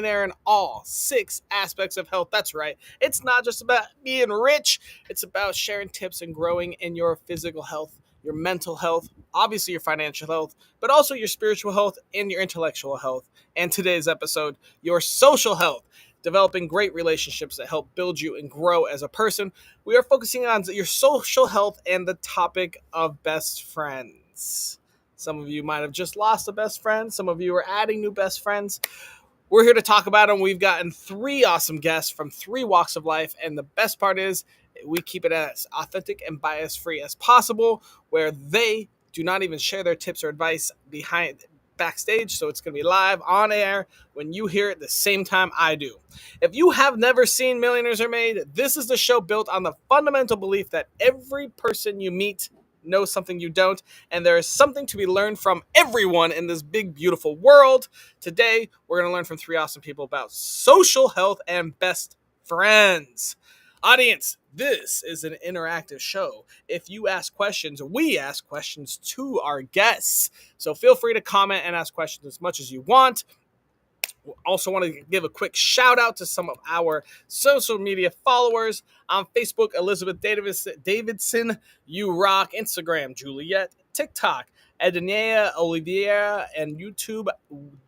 millionaire in all 6 aspects of health. That's right. It's not just about being rich, it's about sharing tips and growing in your physical health, your mental health, obviously your financial health, but also your spiritual health and your intellectual health. And today's episode, your social health, developing great relationships that help build you and grow as a person. We are focusing on your social health and the topic of best friends. Some of you might have just lost a best friend. Some of you are adding new best friends. We're here to talk about them. We've gotten 3 awesome guests from 3 walks of life. And the best part is we keep it as authentic and bias-free as possible, where they do not even share their tips or advice backstage. So it's going to be live on air when you hear it the same time I do. If you have never seen Millionaires Are Made, this is the show built on the fundamental belief that every person you meet knows something you don't, and there is something to be learned from everyone in this big, beautiful world. Today, we're going to learn from 3 awesome people about social health and best friends. Audience, this is an interactive show. If you ask questions, we ask questions to our guests. So feel free to comment and ask questions as much as you want. Also want to give a quick shout out to some of our social media followers. On Facebook, Elizabeth Davidson, You Rock. Instagram, Juliet. TikTok, Ednea Oliviera. And YouTube,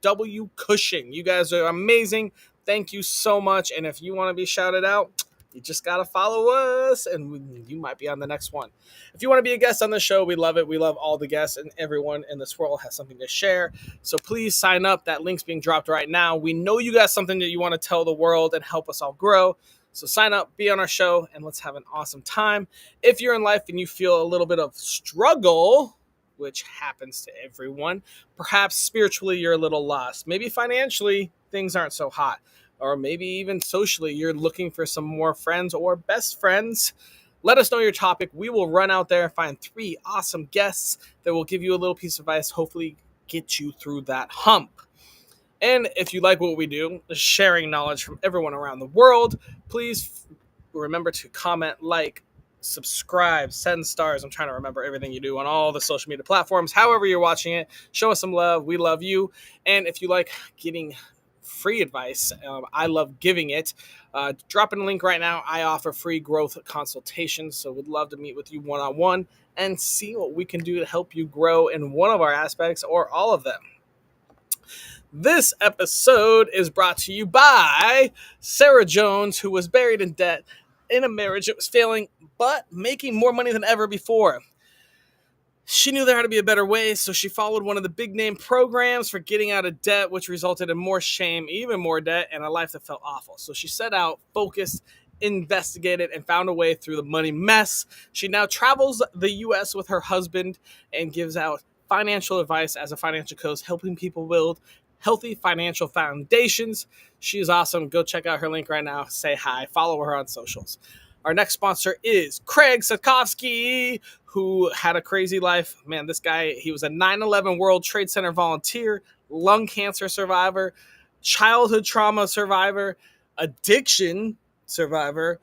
W Cushing. You guys are amazing. Thank you so much. And if you want to be shouted out, you just got to follow us and you might be on the next one. If you want to be a guest on the show, we love it. We love all the guests, and everyone in this world has something to share. So please sign up. That link's being dropped right now. We know you got something that you want to tell the world and help us all grow. So sign up, be on our show, and let's have an awesome time. If you're in life and you feel a little bit of struggle, which happens to everyone, perhaps spiritually you're a little lost. Maybe financially things aren't so hot. Or maybe even socially, you're looking for some more friends or best friends. Let us know your topic. We will run out there and find 3 awesome guests that will give you a little piece of advice, hopefully get you through that hump. And if you like what we do, sharing knowledge from everyone around the world, please remember to comment, like, subscribe, send stars. I'm trying to remember everything you do on all the social media platforms. However you're watching it, show us some love. We love you. And if you like getting free advice, I love giving it. Drop in a link right now. I offer free growth consultations, so we'd love to meet with you one-on-one and see what we can do to help you grow in one of our aspects or all of them. This episode is brought to you by Sarah Jones, who was buried in debt in a marriage that was failing, but making more money than ever before. She knew there had to be a better way, so she followed one of the big name programs for getting out of debt, which resulted in more shame, even more debt, and a life that felt awful. So she set out, focused, investigated, and found a way through the money mess. She now travels the U.S. with her husband and gives out financial advice as a financial coach, helping people build healthy financial foundations. She is awesome. Go check out her link right now. Say hi. Follow her on socials. Our next sponsor is Craig Satkovsky, who had a crazy life. Man, this guy, he was a 9/11 World Trade Center volunteer, lung cancer survivor, childhood trauma survivor, addiction survivor,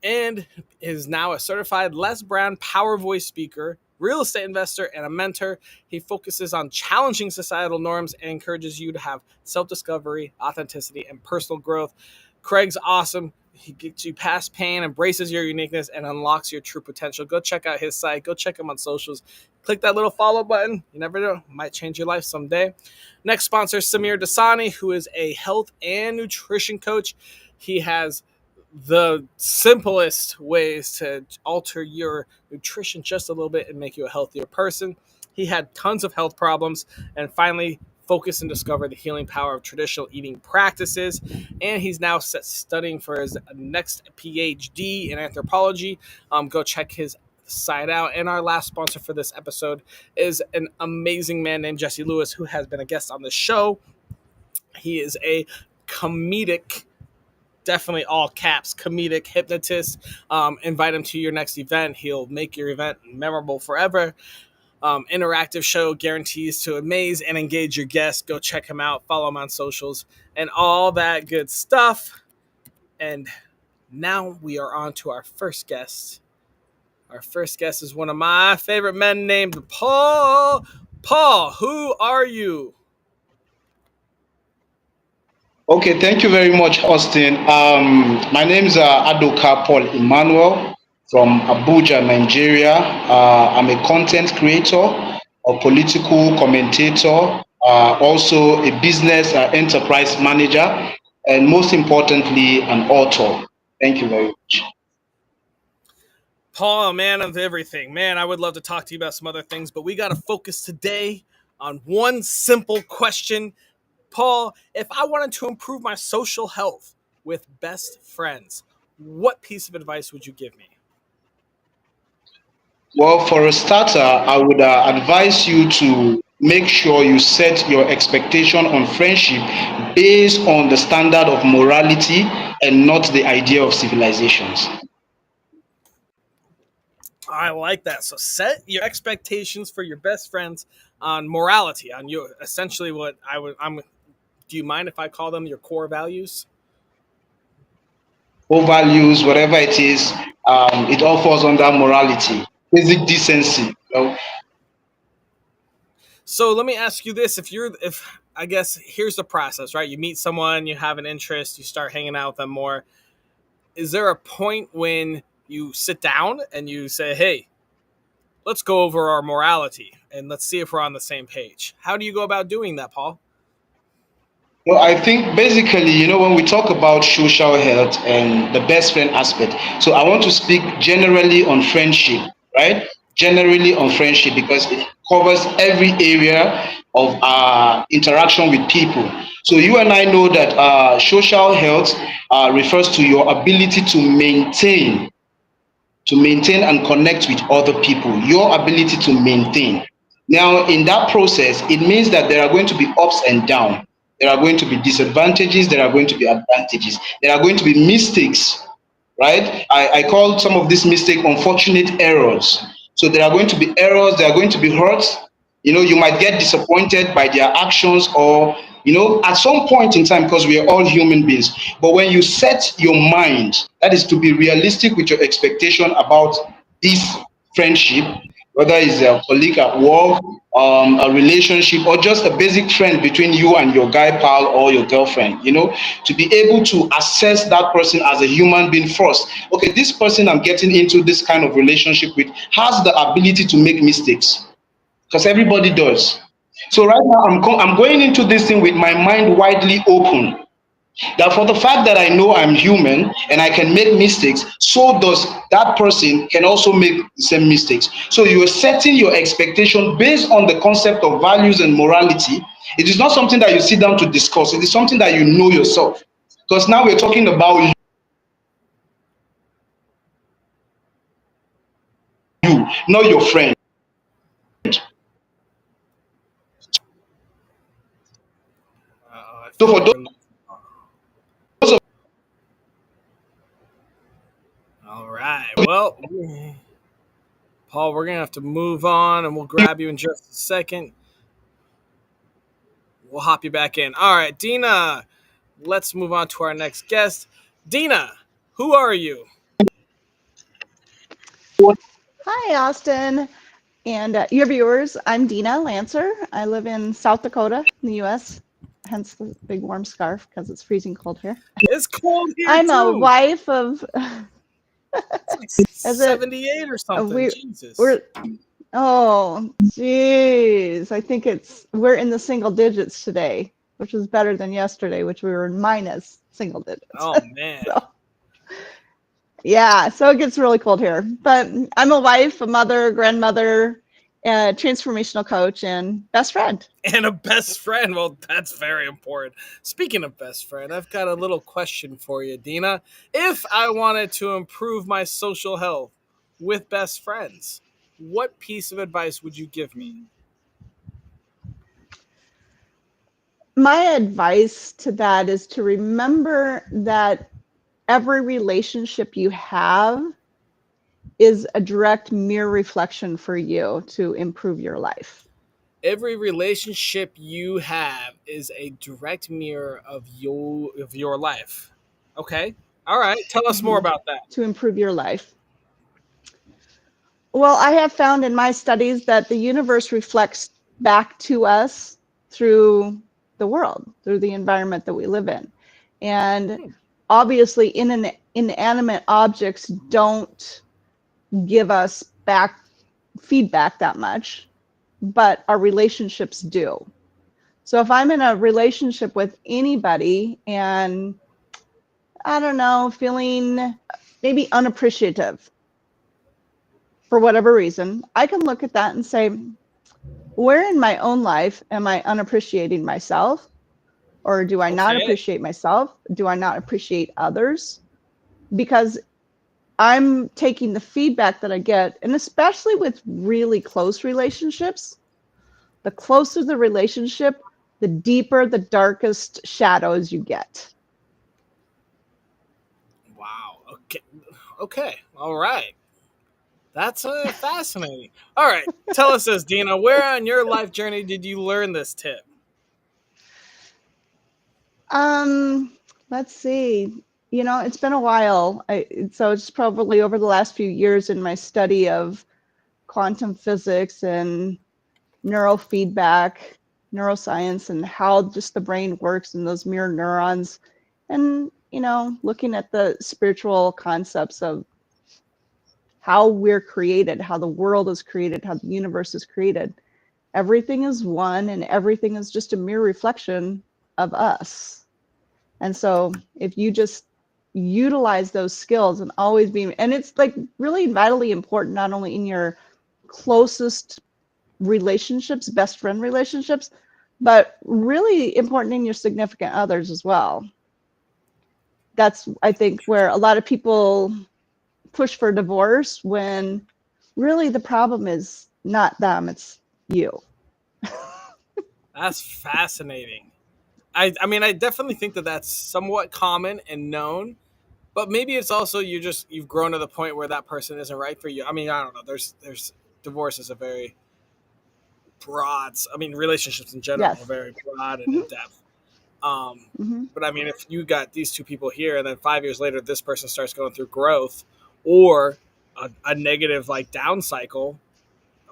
and is now a certified Les Brown power voice speaker, real estate investor, and a mentor. He focuses on challenging societal norms and encourages you to have self-discovery, authenticity, and personal growth. Craig's awesome. He gets you past pain, embraces your uniqueness, and unlocks your true potential. Go check out his site. Go check him on socials. Click that little follow button. You never know. It might change your life someday. Next sponsor, Samir Dasani, who is a health and nutrition coach. He has the simplest ways to alter your nutrition just a little bit and make you a healthier person. He had tons of health problems and finally focused and discovered the healing power of traditional eating practices. And he's now studying for his next PhD in anthropology. Go check his site out. And our last sponsor for this episode is an amazing man named Jesse Lewis, who has been a guest on the show. He is a comedic, definitely all caps, comedic hypnotist. Invite him to your next event. He'll make your event memorable forever. Interactive show, guarantees to amaze and engage your guests. Go check him out. Follow him on socials and all that good stuff. And now we are on to our first guest. Our first guest is one of my favorite men named Paul. Paul, who are you? Okay, thank you very much, Austin. My name is Adoka Paul Emmanuel from Abuja, Nigeria. I'm a content creator, a political commentator, also a business enterprise manager, and most importantly, an author. Thank you very much. Paul, a man of everything. Man, I would love to talk to you about some other things, but we got to focus today on one simple question. Paul, if I wanted to improve my social health with best friends, what piece of advice would you give me? Well, for a starter, I would advise you to make sure you set your expectation on friendship based on the standard of morality and not the idea of civilizations. I like that. So set your expectations for your best friends on morality, on your essentially what I would I'm do you mind if I call them your core values? Core values, whatever it is, it all falls under morality, basic decency. So let me ask you this: if I guess here's the process, right? You meet someone, you have an interest, you start hanging out with them more. Is there a point when you sit down and you say, "Hey, let's go over our morality and let's see if we're on the same page"? How do you go about doing that, Paul? Well, I think basically, when we talk about social health and the best friend aspect, so I want to speak generally on friendship, right? Generally on friendship because it covers every area of interaction with people. So you and I know that social health refers to your ability to maintain and connect with other people, your ability to maintain. Now, in that process, it means that there are going to be ups and downs. There are going to be disadvantages, there are going to be advantages, there are going to be mistakes, right? I call some of these mistakes unfortunate errors. So there are going to be errors, there are going to be hurts. You might get disappointed by their actions or, at some point in time, because we are all human beings. But when you set your mind, that is to be realistic with your expectation about this friendship, whether it's a colleague at work, a relationship, or just a basic friend between you and your guy pal or your girlfriend, to be able to assess that person as a human being first. Okay, this person I'm getting into this kind of relationship with has the ability to make mistakes because everybody does. So right now I'm going into this thing with my mind widely open. That for the fact that I know I'm human and I can make mistakes, so does that person can also make the same mistakes. So you are setting your expectation based on the concept of values and morality. It is not something that you sit down to discuss. It is something that you know yourself. Because now we're talking about you, not your friend. I So feel for like those we're of all right. Well, Paul, we're gonna have to move on, and we'll grab you in just a second. We'll hop you back in. All right, Dina. Let's move on to our next guest. Dina, who are you? Hi, Austin, and your viewers. I'm Dina Lancer. I live in South Dakota, in the U.S., hence the big warm scarf because it's freezing cold here. It's cold here I'm a too. wife of, It's like is it, 78 or something. we, Jesus. we're, oh, geez. I think we're in the single digits today, which is better than yesterday, which we were in minus single digits. Oh man. So, yeah, so it gets really cold here. But I'm a wife, a mother, grandmother, a transformational coach, and best friend. And a best friend. Well, that's very important. Speaking of best friend, I've got a little question for you, Dina. If I wanted to improve my social health with best friends, what piece of advice would you give me? My advice to that is to remember that every relationship you have is a direct mirror reflection for you to improve your life. Every relationship you have is a direct mirror of your life. Okay. All right. Tell us more Mhm. about that. To improve your life. Well, I have found in my studies that the universe reflects back to us through the world, through the environment that we live in. And obviously, inanimate objects don't give us back feedback that much, but our relationships do. So if I'm in a relationship with anybody and I don't know, feeling maybe unappreciative for whatever reason, I can look at that and say, where in my own life am I unappreciating myself? Or do I not Okay. appreciate myself? Do I not appreciate others? Because I'm taking the feedback that I get, and especially with really close relationships, the closer the relationship, the deeper, the darkest shadows you get. Wow. Okay. Okay. All right. That's fascinating. All right. Tell us this, Dina. Where on your life journey did you learn this tip? Um, let's see. You know, it's been a while. So it's probably over the last few years in my study of quantum physics and neurofeedback, neuroscience, and how just the brain works and those mirror neurons. And, you know, looking at the spiritual concepts of how we're created, how the world is created, how the universe is created. Everything is one and everything is just a mere reflection of us. And so if you just utilize those skills and always be, and it's like really vitally important, not only in your closest relationships, best friend relationships, but really important in your significant others as well. That's, I think, where a lot of people push for divorce when really the problem is not them, it's you. That's fascinating. I mean, I definitely think that that's somewhat common and known, but maybe it's also you've grown to the point where that person isn't right for you. I mean, I don't know. There's divorce is a very broad. I mean, relationships in general are Yes. very broad and in Hmm. depth. Um, Hmm. but I mean, if you got these two people here, and then 5 years later, this person starts going through growth or a negative like down cycle,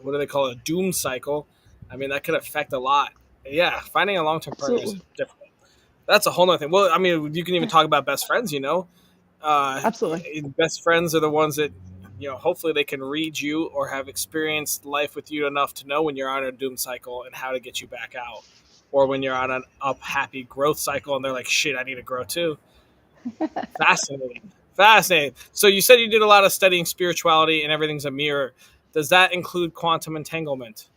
what do they call it, a doom cycle? I mean, that could affect a lot. Yeah, finding a long term partner is Absolutely. difficult. That's a whole nother thing. Well, I mean, you can even talk about best friends. Uh, Absolutely. best friends are the ones that hopefully they can read you or have experienced life with you enough to know when you're on a doom cycle and how to get you back out, or when you're on an up happy growth cycle and they're like, shit, I need to grow too. Fascinating. Fascinating. So you said you did a lot of studying spirituality and everything's a mirror. Does that include quantum entanglement?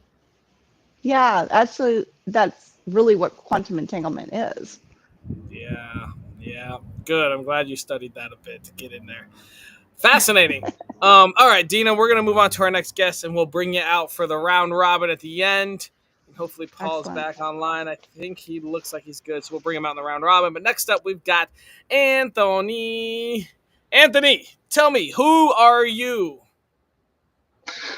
Yeah, actually, that's really what quantum entanglement is. Yeah, yeah. Good. I'm glad you studied that a bit to get in there. Fascinating. All right, Dina, we're gonna move on to our next guest, and we'll bring you out for the round robin at the end. And hopefully, Paul's Excellent. back online. I think he looks like he's good, so we'll bring him out in the round robin. But next up, we've got Anthony. Anthony, tell me, who are you?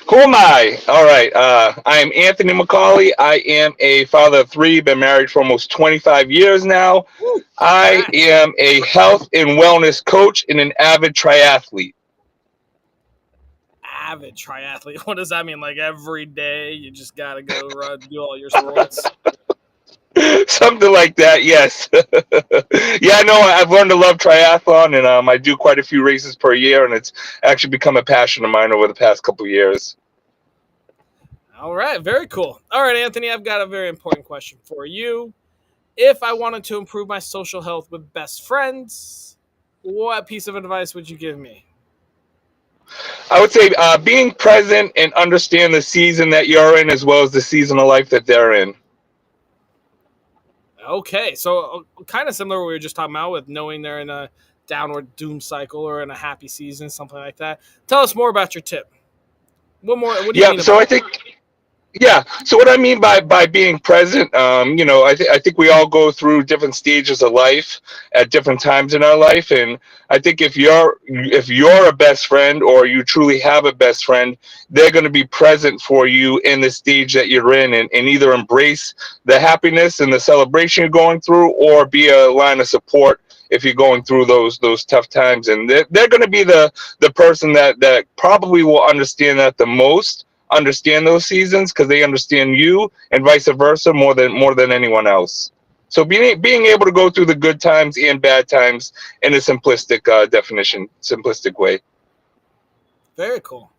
Who am I? All right. I am Anthony McCauley. I am a father of three, been married for almost 25 years now. Woo, I congrats. am a health and wellness coach and an avid triathlete. Avid triathlete. What does that mean? Like every day, you just gotta go run, do all your sports. Something like that, yes. Yeah, no, I've learned to love triathlon, and I do quite a few races per year, and it's actually become a passion of mine over the past couple of years. All right, very cool. All right, Anthony, I've got a very important question for you. If I wanted to improve my social health with best friends, what piece of advice would you give me? I would say being present and understand the season that you're in as well as the season of life that they're in. Okay, so kind of similar to what we were just talking about with knowing they're in a downward doom cycle or in a happy season, something like that. Tell us more about your tip. What more? What do you Yeah, mean so about I that? think Yeah. So what I mean by being present, I think we all go through different stages of life at different times in our life, and I think if you're a best friend or you truly have a best friend, they're going to be present for you in the stage that you're in, and either embrace the happiness and the celebration you're going through, or be a line of support if you're going through those tough times. And they're going to be the person that probably will understand that the most, understand those seasons because they understand you, and vice versa, more than anyone else. So being able to go through the good times and bad times in a simplistic definition, simplistic way. Very cool.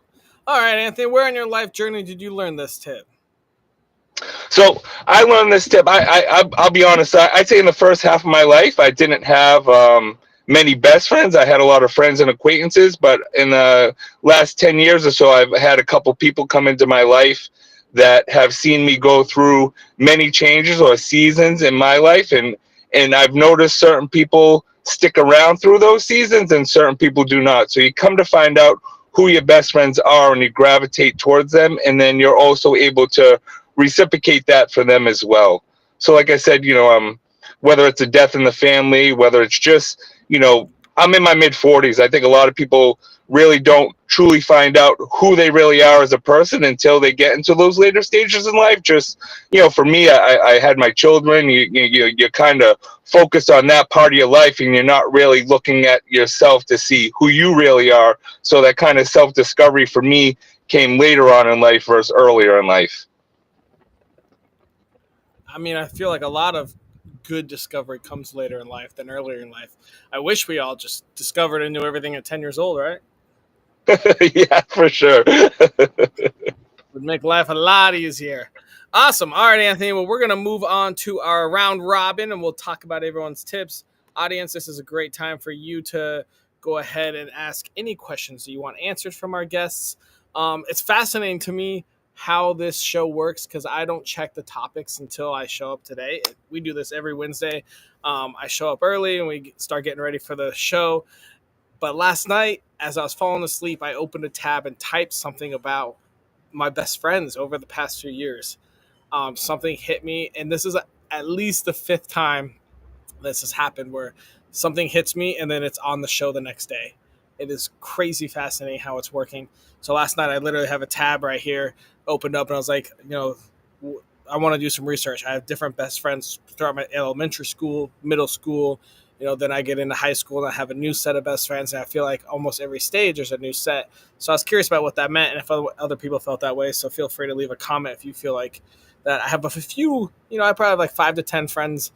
All right, Anthony, where in your life journey did you learn this tip? So I learned this tip. I'll be honest. I'd say in the first half of my life, I didn't have many best friends. I had a lot of friends and acquaintances, but in the last 10 years or so, I've had a couple people come into my life that have seen me go through many changes or seasons in my life, and I've noticed certain people stick around through those seasons, and certain people do not. So you come to find out who your best friends are, and you gravitate towards them, and then you're also able to reciprocate that for them as well. So, like I said, whether it's a death in the family, whether it's just, I'm in my mid 40s. I think a lot of people really don't truly find out who they really are as a person until they get into those later stages in life. Just, for me, I had my children. You kind of focus on that part of your life, and you're not really looking at yourself to see who you really are. So that kind of self discovery for me came later on in life versus earlier in life. I mean, I feel like a lot of good discovery comes later in life than earlier in life. I wish we all just discovered and knew everything at 10 years old, right? Yeah, for sure. Would make life a lot easier. Awesome. All right, Anthony. Well, we're going to move on to our round robin and we'll talk about everyone's tips. Audience, this is a great time for you to go ahead and ask any questions that you want answered from our guests. It's fascinating to me how this show works because I don't check the topics until I show up today. We do this every Wednesday. I show up early and we start getting ready for the show. But last night, as I was falling asleep, I opened a tab and typed something about my best friends over the past few years. Something hit me, and this is at least the fifth time this has happened where something hits me and then it's on the show the next day. It is crazy fascinating how it's working. So last night I literally have a tab right here opened up and I was like, I want to do some research. I have different best friends throughout my elementary school, middle school. Then I get into high school and I have a new set of best friends. And I feel like almost every stage there's a new set. So I was curious about what that meant and if other people felt that way. So feel free to leave a comment if you feel like that. I have a few, I probably have like 5 to 10 friends.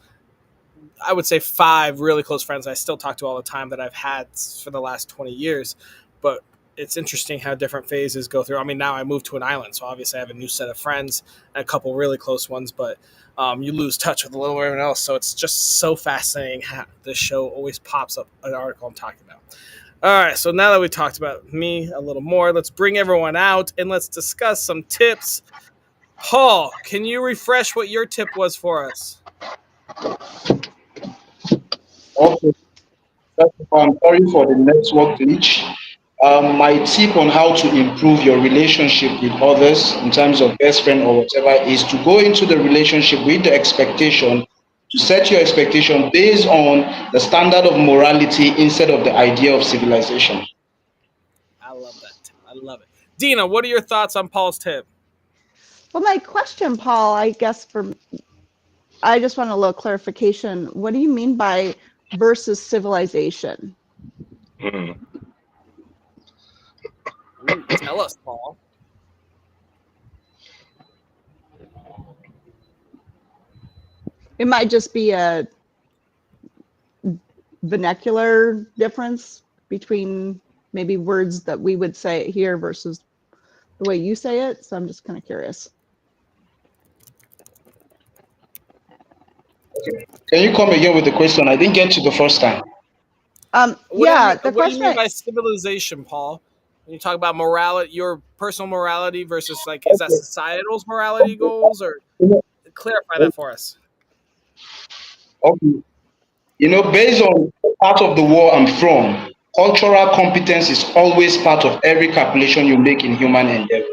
I would say 5 really close friends I still talk to all the time that I've had for the last 20 years. But it's interesting how different phases go through. I mean, now I moved to an island, so obviously I have a new set of friends and a couple really close ones, but you lose touch with a little everyone else. So it's just so fascinating how this show always pops up an article I'm talking about. All right, so now that we talked about me a little more, let's bring everyone out and let's discuss some tips. Paul, can you refresh what your tip was for us? Okay. First of all, I'm sorry for the network glitch. My tip on how to improve your relationship with others in terms of best friend or whatever is to go into the relationship with the expectation, to set your expectation based on the standard of morality instead of the idea of civilization. I love that tip. I love it. Dina, what are your thoughts on Paul's tip? Well, my question, Paul, I just want a little clarification. What do you mean by versus civilization? Mhm. Ooh, tell us, Paul. It might just be a vernacular difference between maybe words that we would say it here versus the way you say it. So I'm just kind of curious. Can you come again with the question? I didn't get you the first time. Yeah, the What do you mean question. by civilization, Paul? When you talk about morality, your personal morality versus is that societal's morality goals, or clarify that for us? Okay. Based on the part of the world I'm from, cultural competence is always part of every calculation you make in human endeavor,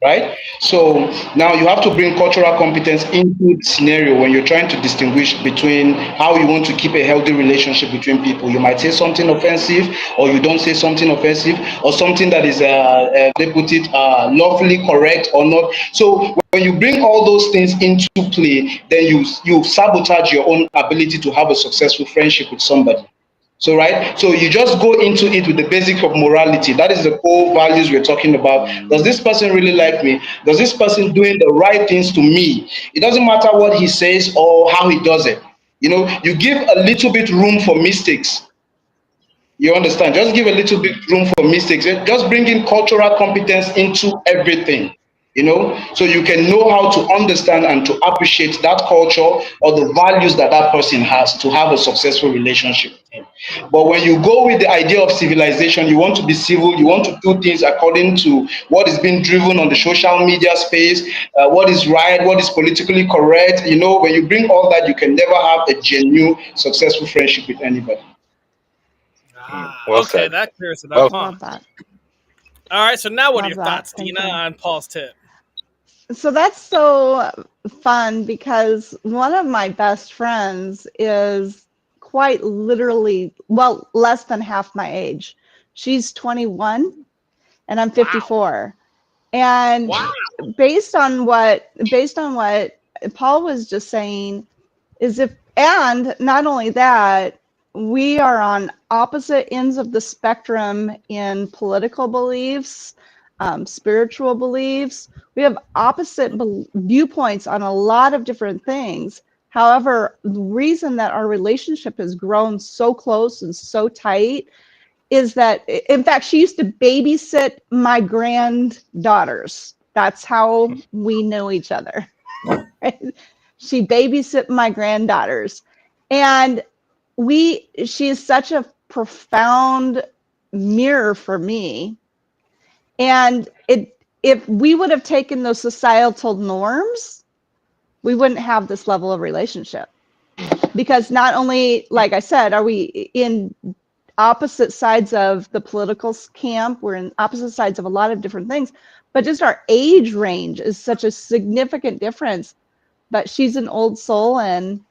right? So now you have to bring cultural competence into the scenario when you're trying to distinguish between how you want to keep a healthy relationship between people. You might say something offensive, or you don't say something offensive, or something that is, they put it, lawfully correct or not. So when you bring all those things into play, then you sabotage your own ability to have a successful friendship with somebody. So, right, so you just go into it with the basics of morality. That is the core values we're talking about. Does this person really like me? Does this person doing the right things to me? It doesn't matter what he says or how he does it. You give a little bit room for mistakes. You understand? Just give a little bit room for mistakes. Just bring in cultural competence into everything, so you can know how to understand and to appreciate that culture or the values that that person has to have a successful relationship with him. But when you go with the idea of civilization, you want to be civil, you want to do things according to what is being driven on the social media space, what is right, what is politically correct. When you bring all that, you can never have a genuine, successful friendship with anybody. Ah, Well okay, said. that clears it up, Well, I huh? love that. All right, so now what are Love your that. thoughts, Thank Dina, you. on Paul's tip? So that's so fun because one of my best friends is quite literally, well, less than half my age. She's 21 and I'm Wow. 54. And Wow. based on what Paul was just saying is and not only that, we are on opposite ends of the spectrum in political beliefs, spiritual beliefs. We have opposite viewpoints on a lot of different things. However, the reason that our relationship has grown so close and so tight is that, in fact, she used to babysit my granddaughters. That's how we know each other. She babysit my granddaughters. And she is such a profound mirror for me. And if we would have taken those societal norms, we wouldn't have this level of relationship. Because not only, like I said, are we in opposite sides of the political camp, we're in opposite sides of a lot of different things, but just our age range is such a significant difference. But she's an old soul and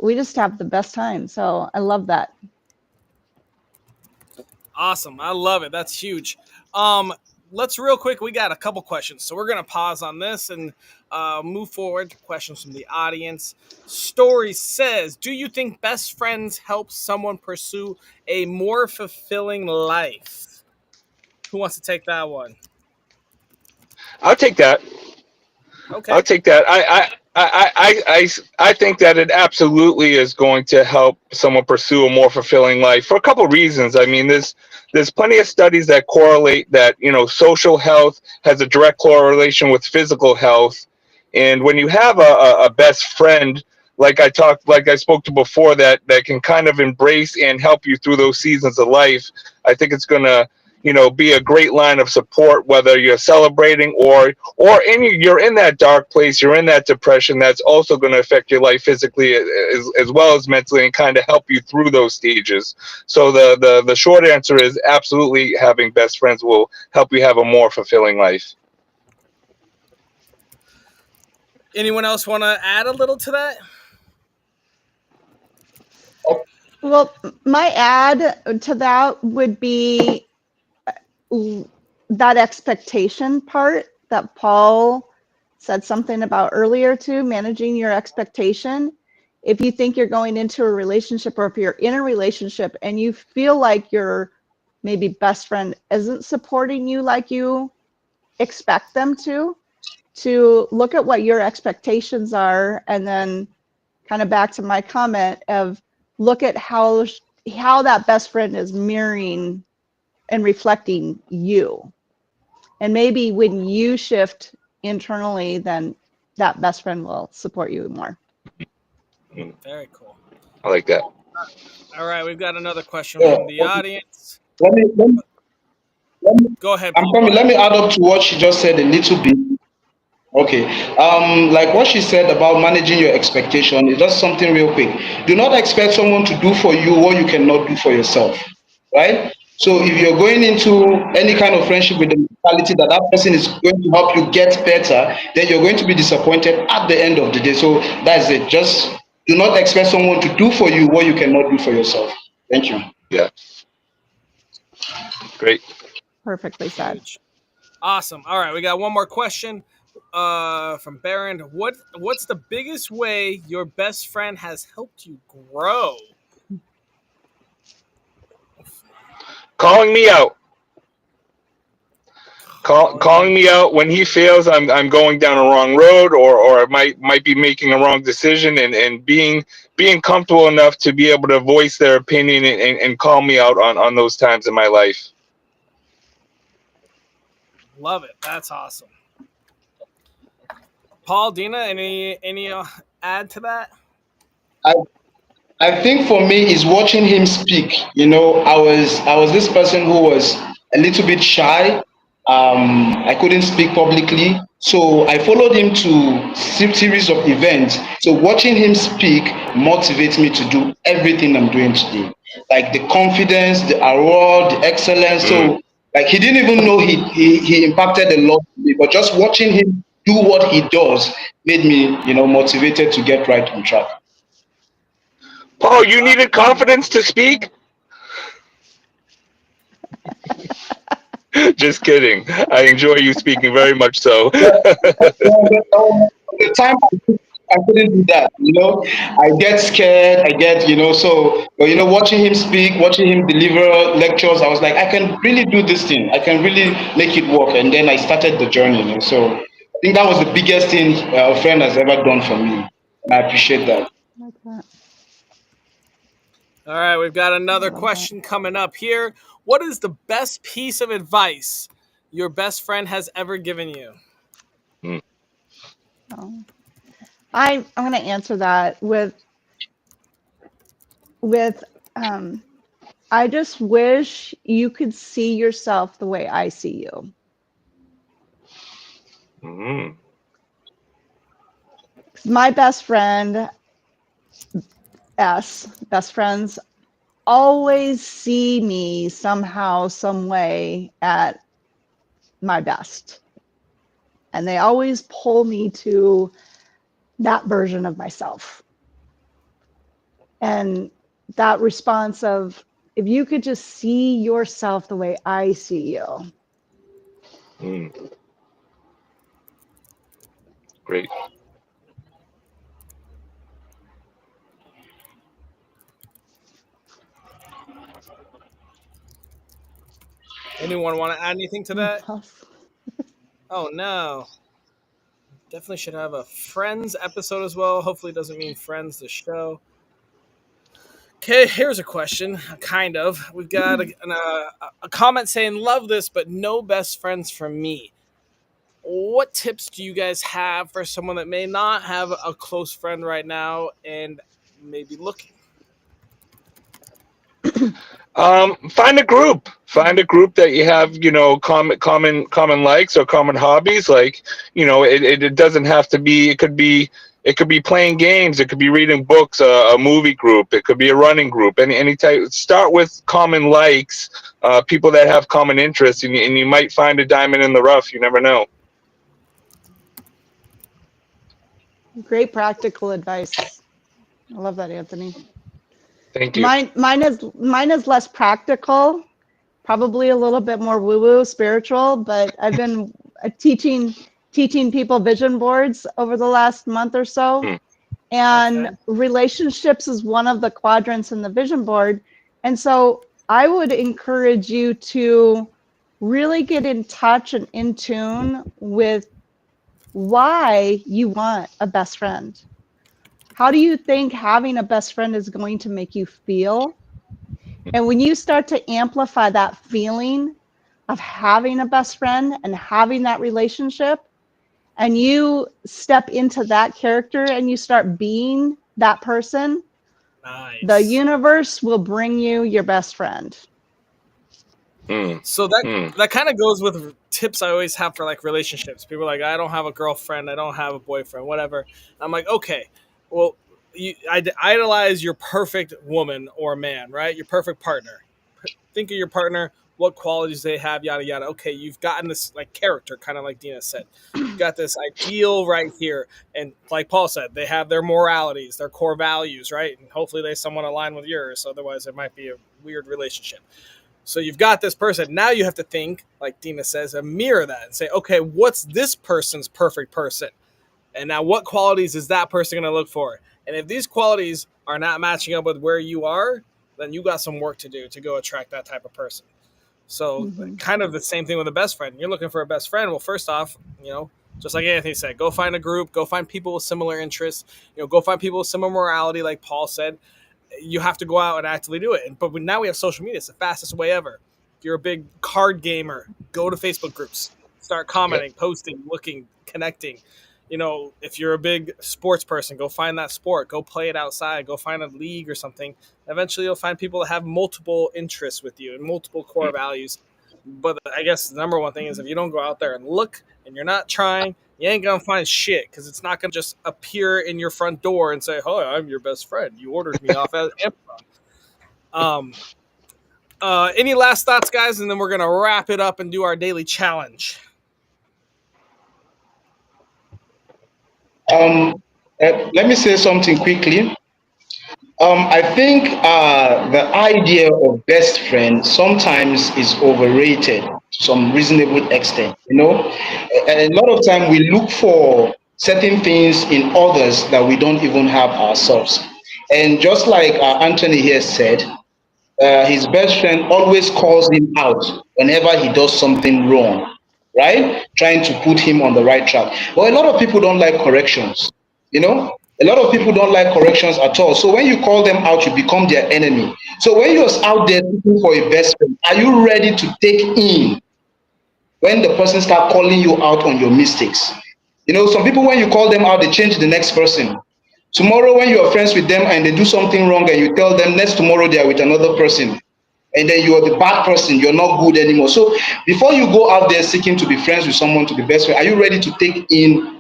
we just have the best time. So I love that. Awesome. I love it. That's huge. Um, let's real quick. We got a couple questions, so we're gonna pause on this and move forward to questions from the audience. Story says, "Do you think best friends help someone pursue a more fulfilling life?" Who wants to take that one? I'll take that. I'll Okay. take that. I think that it absolutely is going to help someone pursue a more fulfilling life for a couple of reasons. I mean, there's plenty of studies that correlate that social health has a direct correlation with physical health, and when you have a best friend like I spoke to before that can kind of embrace and help you through those seasons of life, I think it's gonna be a great line of support, whether you're celebrating you're in that dark place, you're in that depression. That's also going to affect your life physically as well as mentally, and kind of help you through those stages. So the short answer is absolutely, having best friends will help you have a more fulfilling life. Anyone else want to add a little to that? Well, my add to that would be that expectation part that Paul said something about earlier too, managing your expectation. If you think you're going into a relationship, or if you're in a relationship and you feel like your maybe best friend isn't supporting you like you expect them to look at what your expectations are, and then kind of back to my comment of look at how that best friend is mirroring and reflecting you. And maybe when you shift internally, then that best friend will support you more. Mm, Very cool. I like that. All right, we've got another question Yeah. from the audience. Let me, let me, let me, Go ahead, I'm Paul. Go coming. Let ahead. me add up to what she just said a little bit. Okay. Like what she said about managing your expectation is just something real quick. Do not expect someone to do for you what you cannot do for yourself, right? So if you're going into any kind of friendship with the mentality that that person is going to help you get better, then you're going to be disappointed at the end of the day. So that's it. Just do not expect someone to do for you what you cannot do for yourself. Thank you. Yeah, great. Perfectly said. Huge. Awesome. All right, we got one more question from Baron. What's the biggest way your best friend has helped you grow? Calling me out. Calling me out when he feels I'm going down a wrong road, or I might be making a wrong decision, and being comfortable enough to be able to voice their opinion, and call me out on those times in my life. Love it. That's awesome. Paul, Dina, any add to that? I I think for me is watching him speak. I was this person who was a little bit shy. I couldn't speak publicly, so I followed him to series of events. So watching him speak motivates me to do everything I'm doing today. Like the confidence, the award, the excellence. Mm. So like he didn't even know he impacted a lot to me, but just watching him do what he does made me, motivated to get right on track. Paul, you needed confidence to speak. Just kidding. I enjoy you speaking very much so. The time I couldn't do that. I get scared. I get, so, but watching him speak, watching him deliver lectures, I was like, I can really do this thing. I can really make it work. And then I started the journey. So I think that was the biggest thing a friend has ever done for me. And I appreciate that. Like that. All right, we've got I another love that. question coming up here. What is the best piece of advice your best friend has ever given you? Mm. Oh. I'm going to answer that with I just wish you could see yourself the way I see you. Mm. My best friend, best friends, always see me somehow, some way at my best. And they always pull me to that version of myself. And that response of, if you could just see yourself the way I see you. Mm. Great. Anyone want to add anything to Mm, that? tough. Oh no. Definitely should have a Friends episode as well. Hopefully, it doesn't mean Friends the show. Okay, here's a question. Kind of. We've got a comment saying, "Love this, but no best friends for me." What tips do you guys have for someone that may not have a close friend right now and maybe looking? Find a group. Find a group that you have, common likes or common hobbies. Like, it doesn't have to be. It could be playing games. It could be reading books. A movie group. It could be a running group. Any type. Start with common likes. People that have common interests, and you might find a diamond in the rough. You never know. Great practical advice. I love that, Anthony. Thank you. Mine is less practical, probably a little bit more woo-woo spiritual, but I've been teaching people vision boards over the last month or so. Hmm. And Okay. relationships is one of the quadrants in the vision board. And so I would encourage you to really get in touch and in tune with why you want a best friend. How do you think having a best friend is going to make you feel? And when you start to amplify that feeling of having a best friend and having that relationship, and you step into that character and you start being that person, the Nice. universe will bring you your best friend. Hmm. So that Hmm. that kind of goes with tips I always have for like relationships. People are like, I don't have a girlfriend, I don't have a boyfriend, whatever. I'm like, okay, well, I idolize your perfect woman or man, right? Your perfect partner. Think of your partner, what qualities they have, yada yada. Okay, you've gotten this like character, kind of like Dina said. You've got this ideal right here, and like Paul said, they have their moralities, their core values, right? And hopefully they somewhat align with yours. Otherwise, it might be a weird relationship. So you've got this person. Now you have to think, like Dina says, and mirror that and say, okay, what's this person's perfect person? And now what qualities is that person going to look for? And if these qualities are not matching up with where you are, then you got some work to do to go attract that type of person. So Mm-hmm. kind of the same thing with a best friend. You're looking for a best friend. Well, first off, just like Anthony said, go find a group, go find people with similar interests, go find people with similar morality, like Paul said. You have to go out and actively do it. But now we have social media. It's the fastest way ever. If you're a big card gamer, go to Facebook groups, start Yep. commenting, posting, looking, connecting. If you're a big sports person, go find that sport, go play it outside, go find a league or something. Eventually, you'll find people that have multiple interests with you and multiple core values. But I guess the number one thing is if you don't go out there and look and you're not trying, you ain't gonna find shit because it's not gonna just appear in your front door and say, "Hi, I'm your best friend. You ordered me off at Amazon." Um, any last thoughts, guys? And then we're gonna wrap it up and do our daily challenge. Um, Let me say something quickly. I think the idea of best friend sometimes is overrated to some reasonable extent. A lot of time we look for certain things in others that we don't even have ourselves. And just like Anthony here said, his best friend always calls him out whenever he does something wrong, right? Trying to put him on the right track. But a lot of people don't like corrections, you know? A lot of people don't like corrections at all. So when you call them out, you become their enemy. So when you're out there looking for a best friend, are you ready to take in when the person start calling you out on your mistakes? Some people, when you call them out, they change the next person. Tomorrow, when you are friends with them and they do something wrong and you tell them next tomorrow they are with another person, and then you are the bad person, you're not good anymore. So before you go out there seeking to be friends with someone, to be best friend, are you ready to take in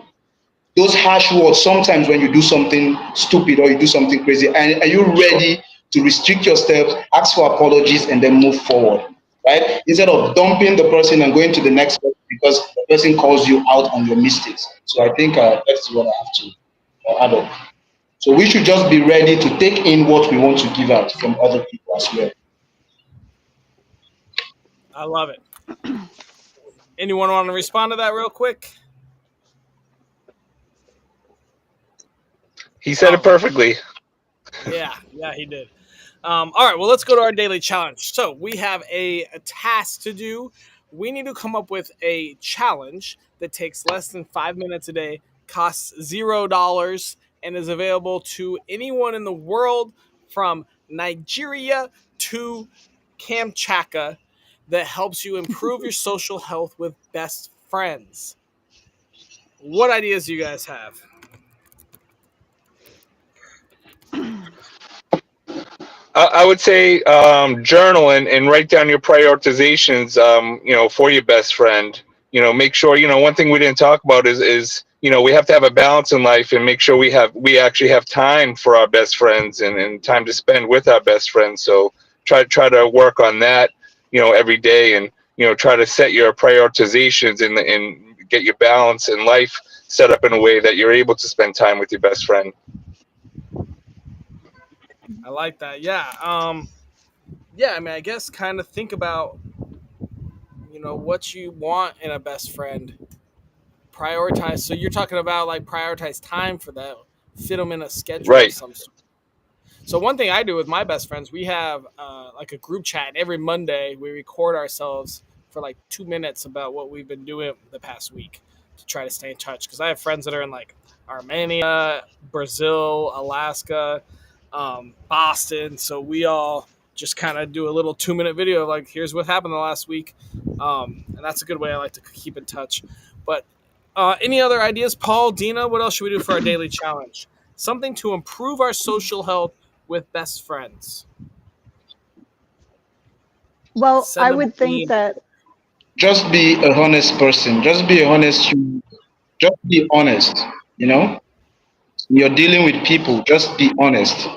those harsh words sometimes when you do something stupid or you do something crazy? And are you ready to restrict yourself, ask for apologies, and then move forward? Right? Instead of dumping the person and going to the next person because the person calls you out on your mistakes. So I think that's what I have to add up. So we should just be ready to take in what we want to give out from other people as well. I love it. Anyone want to respond to that real quick? He said it All right. perfectly. Yeah, he did. All right, well, let's go to our daily challenge. So we have a task to do. We need to come up with a challenge that takes less than 5 minutes a day, costs $0, and is available to anyone in the world from Nigeria to Kamchatka that helps you improve your social health with best friends. What ideas do you guys have? I would say journal and write down your prioritizations. For your best friend. Make sure. One thing we didn't talk about is we have to have a balance in life and make sure we actually have time for our best friends and time to spend with our best friends. So try to work on that. Every day and try to set your prioritizations and get your balance in life set up in a way that you're able to spend time with your best friend. I like that. Yeah. Yeah, I mean, I guess kind of think about what you want in a best friend. Prioritize. So you're talking about like prioritize time for that. Fit them in a schedule of Right. some sort. So one thing I do with my best friends, we have like a group chat every Monday. We record ourselves for like 2 minutes about what we've been doing the past week to try to stay in touch. Because I have friends that are in like Armenia, Brazil, Alaska, Boston. So we all just kind of do a little 2 minute video of like, here's what happened the last week. And that's a good way I like to keep in touch. But any other ideas, Paul, Dina? What else should we do for our daily challenge? Something to improve our social health with best friends. Well, Send I them a would think meme. that Just be a honest person. Just be a honest human. Just be honest. You know, you're dealing with people. Just be honest.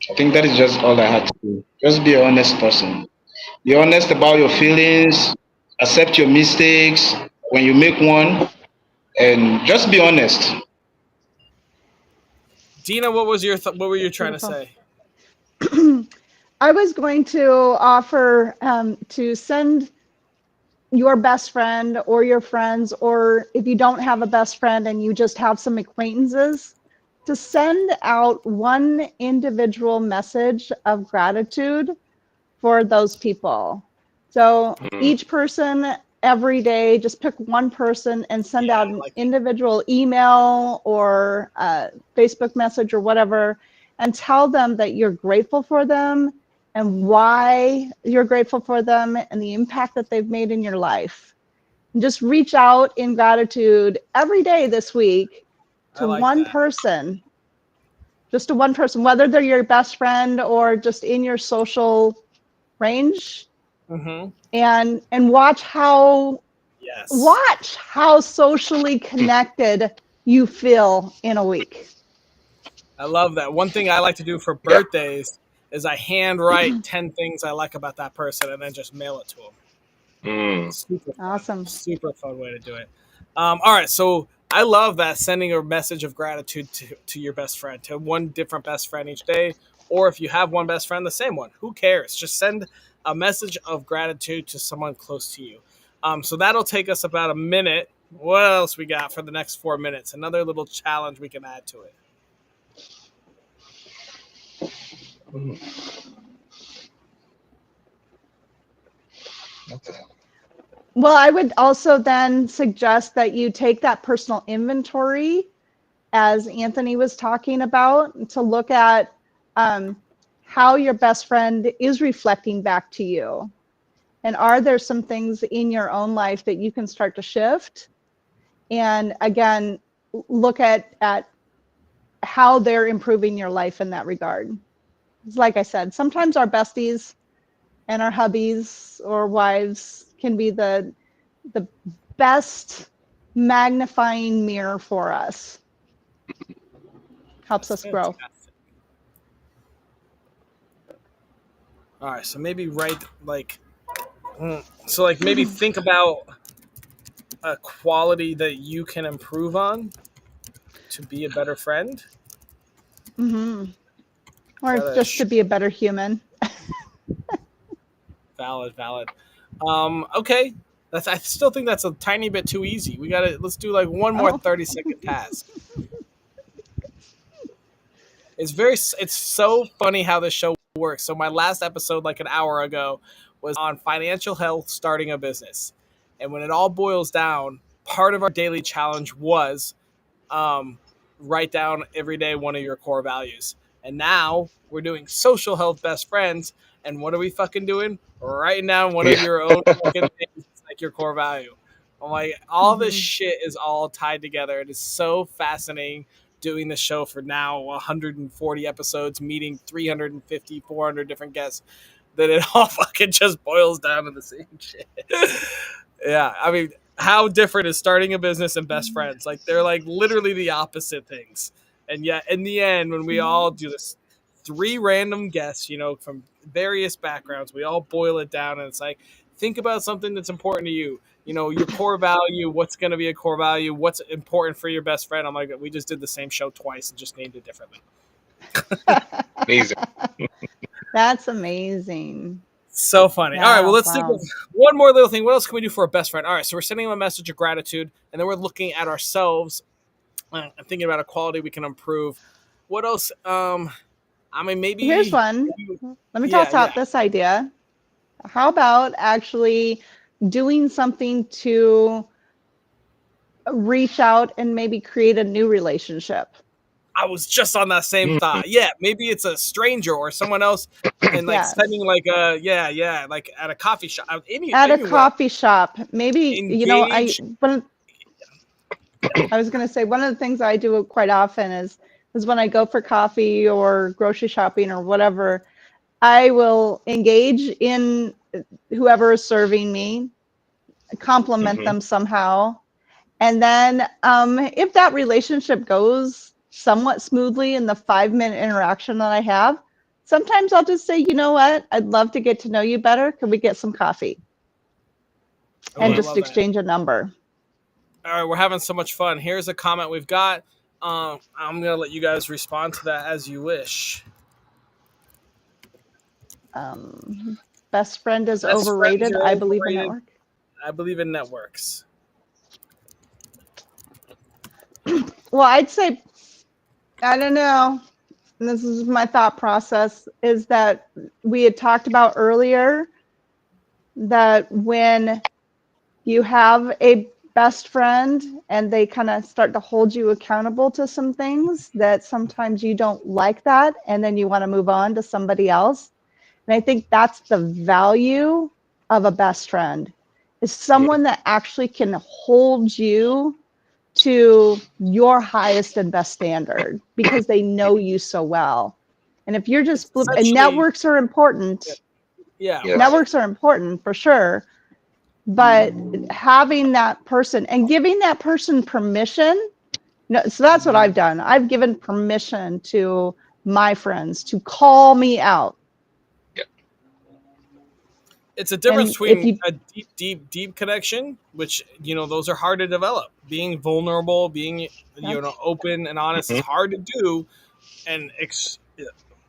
I think that is just all I had to do. Just be an honest person. Be honest about your feelings. Accept your mistakes when you make one, and just be honest. Dina, what were you trying to beautiful. say? I was going to offer to send your best friend or your friends, or if you don't have a best friend and you just have some acquaintances, to send out one individual message of gratitude for those people. So Mm. each person every day, just pick one person and send Yeah, out I an like individual email or Facebook message or whatever, and tell them that you're grateful for them and why you're grateful for them and the impact that they've made in your life. And just reach out in gratitude every day this week I to like one that. person, just to one person, whether they're your best friend or just in your social range, Mm-hmm. and Yes. watch how socially connected you feel in a week. I love that. One thing I like to do for Yeah. birthdays is I handwrite 10 things I like about that person and then just mail it to them. Mm. Super fun. Awesome. Super fun way to do it. All right. So I love that, sending a message of gratitude to your best friend, to one different best friend each day. Or if you have one best friend, the same one. Who cares? Just send a message of gratitude to someone close to you. So that'll take us about a minute. What else we got for the next 4 minutes? Another little challenge we can add to it. Okay. Well, I would also then suggest that you take that personal inventory, as Anthony was talking about, to look at how your best friend is reflecting back to you. And are there some things in your own life that you can start to shift? And again, look at how they're improving your life in that regard. Like I said, sometimes our besties and our hubbies or wives can be the best magnifying mirror for us. Helps That's us grow. fantastic. All right. So maybe write like, so like maybe think about a quality that you can improve on to be a better friend. Mm-hmm. Is Or that a just to be a better human. valid? Okay. That's. I still think that's a tiny bit too easy. We gotta. Let's do like one more Oh. 30-second task. It's so funny how this show works. So my last episode, like an hour ago, was on financial health, starting a business, and when it all boils down, part of our daily challenge was um, write down every day one of your core values. And now we're doing social health, best friends. And what are we fucking doing? Writing down one of Yeah. your own fucking things, like your core value. I'm like, all this Mm-hmm. shit is all tied together. It is so fascinating doing the show for now 140 episodes, meeting 350, 400 different guests, that it all fucking just boils down to the same shit. Yeah, I mean, how different is starting a business and best friends? Like they're like literally the opposite things. And yet in the end, when we all do this, three random guests, from various backgrounds, we all boil it down and it's like, think about something that's important to you. Your core value, what's going to be a core value, what's important for your best friend. I'm like, we just did the same show twice and just named it differently. Amazing. That's amazing. So funny. All right, well, Yeah, let's think of wow. one more little thing. What else can we do for a best friend? All right, so we're sending them a message of gratitude, and then we're looking at ourselves and thinking about a quality we can improve. What else? I mean, Here's one. maybe Let me yeah, toss yeah. out this idea. How about actually doing something to reach out and maybe create a new relationship? I was just on that same Mm. thought. Yeah, maybe it's a stranger or someone else, and like Yes. sending like yeah, like at a coffee shop, At a anywhere. coffee shop. Maybe, Engage. I was going to say one of the things I do quite often is when I go for coffee or grocery shopping or whatever, I will engage in whoever is serving me, compliment Hmm. them somehow. And then if that relationship goes somewhat smoothly in the 5-minute interaction that I have, sometimes I'll just say, you know what? I'd love to get to know you better. Can we get some coffee? Oh, And I Mm. just love that. exchange a number. All right, we're having so much fun. Here's a comment we've got. I'm gonna let you guys respond to that as you wish. Best friend is Best friends overrated. are I believe in overrated. network. I believe in networks. Well, I'd say, I don't know. And this is my thought process, is that we had talked about earlier that when you have a best friend and they kind of start to hold you accountable to some things, that sometimes you don't like that and then you want to move on to somebody else. And I think that's the value of a best friend, is someone that actually can hold you to your highest and best standard because they know you so well. And if you're It's just flip, and essentially, networks are important, yeah, Yes. right. networks are important for sure, but having that person and giving that person permission. No, so that's what I've done. I've given permission to my friends to call me out. It's a difference And if between you, a deep connection, which those are hard to develop. Being vulnerable, being that's, open and honest is Mhm. hard to do, and a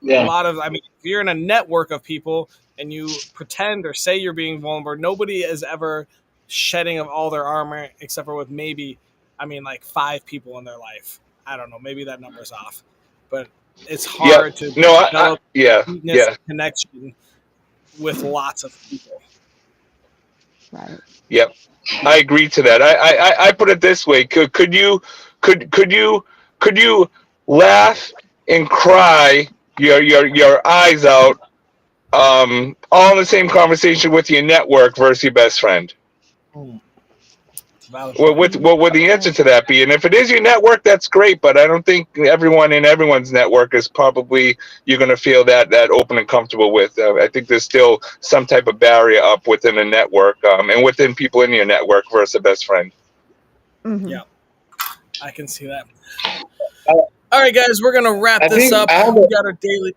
Yeah. lot of I mean, if you're in a network of people and you pretend or say you're being vulnerable, nobody is ever shedding of all their armor except for with maybe, I mean, like 5 people in their life. I don't know, maybe that number's off, but it's Yep. hard to No, develop yeah, deepness yeah, and connection with lots of people. right. yep. I agree to that. I put it this way. Could you could you laugh and cry your eyes out all in the same conversation with your network versus your best friend? Mm, it's a valid What point. what would the answer to that be? And if it is your network, that's great. But I don't think everyone in everyone's network is probably you're going to feel that open and comfortable with. I think there's still some type of barrier up within a network and within people in your network versus a best friend. Hmm. Yeah, I can see that. I, All right, guys, we're gonna wrap I this think up. I have We a got our daily.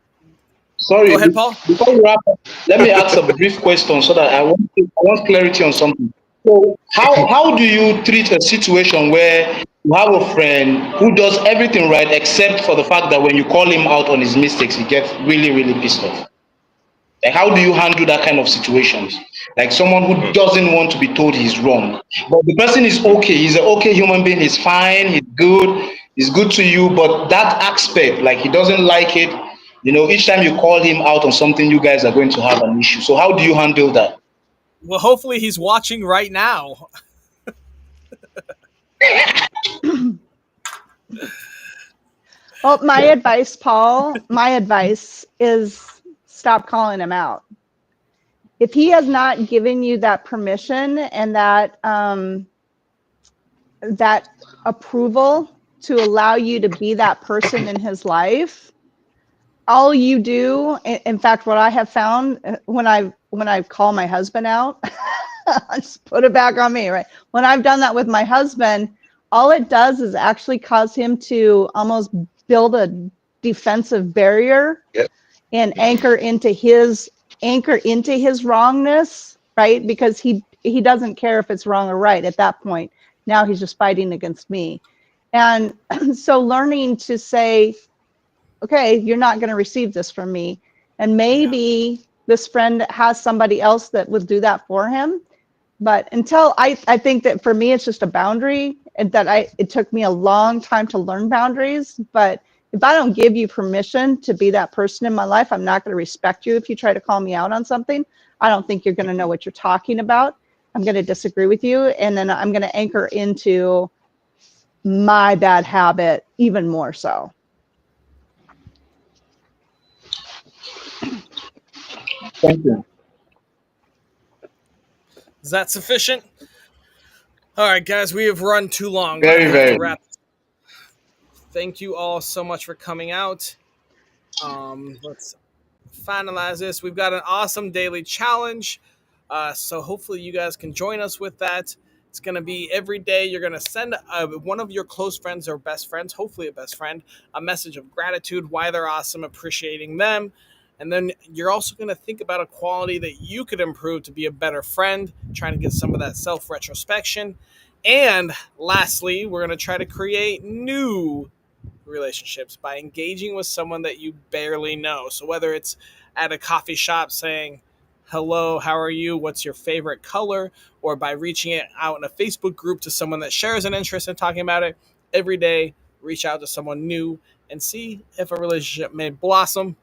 Go sorry ahead, Paul. before we wrap up, let me ask a brief question so that I want clarity on something. So how do you treat a situation where you have a friend who does everything right except for the fact that when you call him out on his mistakes, he gets really, really pissed off? Like, how do you handle that kind of situations? Like someone who Mm. doesn't want to be told he's wrong, but the person is okay. He's an okay human being. He's fine. He's good to you. But that aspect, like he doesn't like it. Each time you call him out on something, you guys are going to have an issue. So how do you handle that? Well, hopefully he's watching right now. Well, my advice, Paul, my advice is stop calling him out. If he has not given you that permission and that approval to allow you to be that person in his life, all you do, in fact, what I have found when I call my husband out, I just put it back on me, right? When I've done that with my husband, all it does is actually cause him to almost build a defensive barrier Yep. and Hmm. anchor into his wrongness, right? Because he doesn't care if it's wrong or right at that point. Now he's just fighting against me. And so learning to say, okay, you're not going to receive this from me. And Yeah. maybe this friend has somebody else that would do that for him. But until I think that for me, it's just a boundary, and that it took me a long time to learn boundaries. But if I don't give you permission to be that person in my life, I'm not going to respect you if you try to call me out on something. I don't think you're going to know what you're talking about. I'm going to disagree with you. And then I'm going to anchor into my bad habit even more so. Thank you. Is that sufficient? All right, guys, we have run too long. We're Very, gonna have to very. wrap. Thank you all so much for coming out. Let's finalize this. We've got an awesome daily challenge. So hopefully you guys can join us with that. It's going to be every day. You're going to send one of your close friends or best friends, hopefully a best friend, a message of gratitude, why they're awesome, appreciating them. And then you're also going to think about a quality that you could improve to be a better friend, trying to get some of that self retrospection. And lastly, we're going to try to create new relationships by engaging with someone that you barely know. So whether it's at a coffee shop saying, hello, how are you? What's your favorite color? Or by reaching out in a Facebook group to someone that shares an interest in talking about it, every day, reach out to someone new and see if a relationship may blossom